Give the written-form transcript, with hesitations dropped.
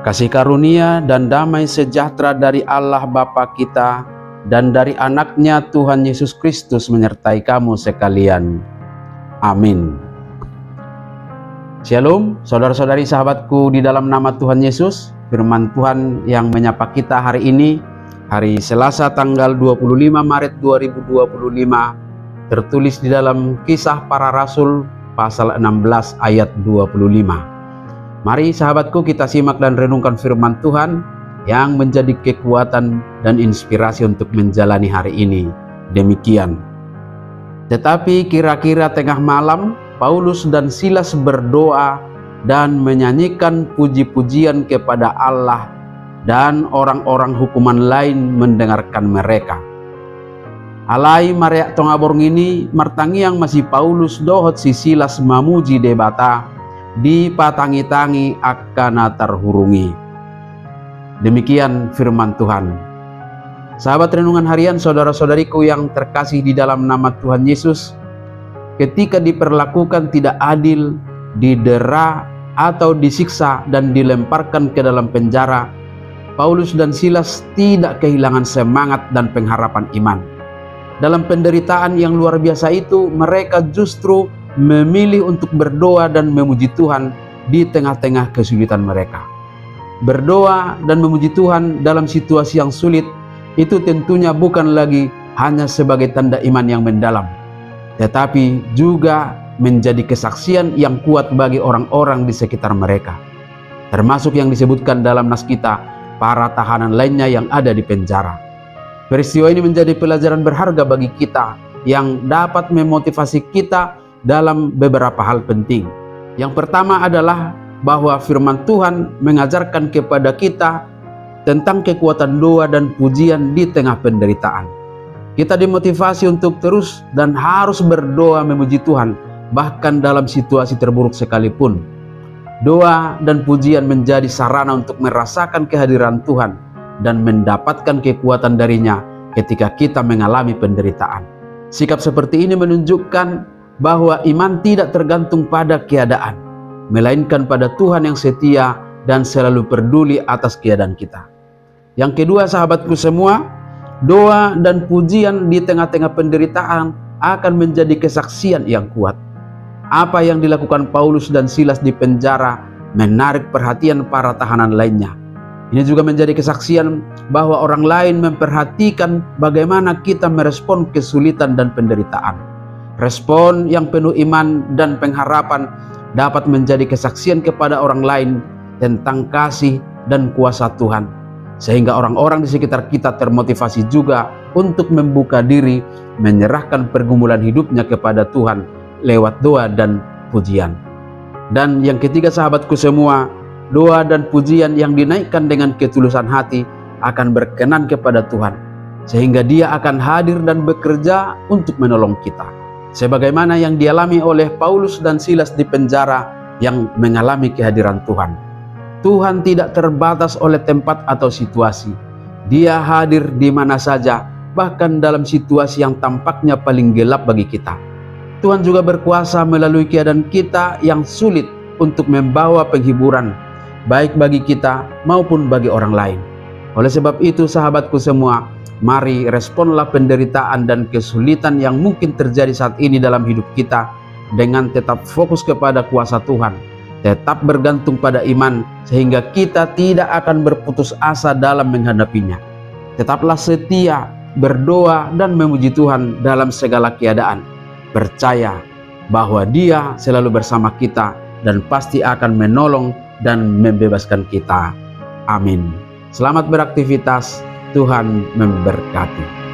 Kasih karunia dan damai sejahtera dari Allah Bapa kita dan dari anaknya Tuhan Yesus Kristus menyertai kamu sekalian. Amin. Shalom, saudara-saudari sahabatku di dalam nama Tuhan Yesus. Firman Tuhan yang menyapa kita hari ini, hari Selasa tanggal 25 Maret 2025, tertulis di dalam Kisah Para Rasul pasal 16 ayat 25. Mari sahabatku kita simak dan renungkan firman Tuhan yang menjadi kekuatan dan inspirasi untuk menjalani hari ini. Demikian. Tetapi kira-kira tengah malam, Paulus dan Silas berdoa dan menyanyikan puji-pujian kepada Allah, dan orang-orang hukuman lain mendengarkan mereka. Alai mareak tongaborng ini martangiang masih Paulus dohot si Silas mamuji debata di patangi-tangi akana terhurungi. Demikian firman Tuhan. Sahabat renungan harian, saudara-saudariku yang terkasih di dalam nama Tuhan Yesus, ketika diperlakukan tidak adil, didera atau disiksa dan dilemparkan ke dalam penjara, Paulus dan Silas tidak kehilangan semangat dan pengharapan iman. Dalam penderitaan yang luar biasa itu, mereka justru memilih untuk berdoa dan memuji Tuhan di tengah-tengah kesulitan mereka. Berdoa dan memuji Tuhan dalam situasi yang sulit itu tentunya bukan lagi hanya sebagai tanda iman yang mendalam, tetapi juga menjadi kesaksian yang kuat bagi orang-orang di sekitar mereka, termasuk yang disebutkan dalam nas kita, para tahanan lainnya yang ada di penjara. Peristiwa ini menjadi pelajaran berharga bagi kita yang dapat memotivasi kita dalam beberapa hal penting. Yang pertama adalah bahwa firman Tuhan mengajarkan kepada kita tentang kekuatan doa dan pujian di tengah penderitaan. Kita dimotivasi untuk terus dan harus berdoa memuji Tuhan, bahkan dalam situasi terburuk sekalipun. Doa dan pujian menjadi sarana untuk merasakan kehadiran Tuhan dan mendapatkan kekuatan darinya ketika kita mengalami penderitaan. Sikap seperti ini menunjukkan bahwa iman tidak tergantung pada keadaan, melainkan pada Tuhan yang setia dan selalu peduli atas keadaan kita. Yang kedua, sahabatku semua, doa dan pujian di tengah-tengah penderitaan akan menjadi kesaksian yang kuat. Apa yang dilakukan Paulus dan Silas di penjara menarik perhatian para tahanan lainnya. Ini juga menjadi kesaksian bahwa orang lain memperhatikan bagaimana kita merespon kesulitan dan penderitaan. Respon yang penuh iman dan pengharapan dapat menjadi kesaksian kepada orang lain tentang kasih dan kuasa Tuhan, sehingga orang-orang di sekitar kita termotivasi juga untuk membuka diri, menyerahkan pergumulan hidupnya kepada Tuhan lewat doa dan pujian. Dan yang ketiga, sahabatku semua, doa dan pujian yang dinaikkan dengan ketulusan hati akan berkenan kepada Tuhan, sehingga Dia akan hadir dan bekerja untuk menolong kita, sebagaimana yang dialami oleh Paulus dan Silas di penjara yang mengalami kehadiran Tuhan. Tuhan tidak terbatas oleh tempat atau situasi. Dia hadir di mana saja, bahkan dalam situasi yang tampaknya paling gelap bagi kita. Tuhan juga berkuasa melalui keadaan kita yang sulit untuk membawa penghiburan, baik bagi kita maupun bagi orang lain. Oleh sebab itu, sahabatku semua, mari responlah penderitaan dan kesulitan yang mungkin terjadi saat ini dalam hidup kita dengan tetap fokus kepada kuasa Tuhan, tetap bergantung pada iman, sehingga kita tidak akan berputus asa dalam menghadapinya. Tetaplah setia, berdoa dan memuji Tuhan dalam segala keadaan. Percaya bahwa Dia selalu bersama kita dan pasti akan menolong dan membebaskan kita. Amin. Selamat beraktivitas. Tuhan memberkati.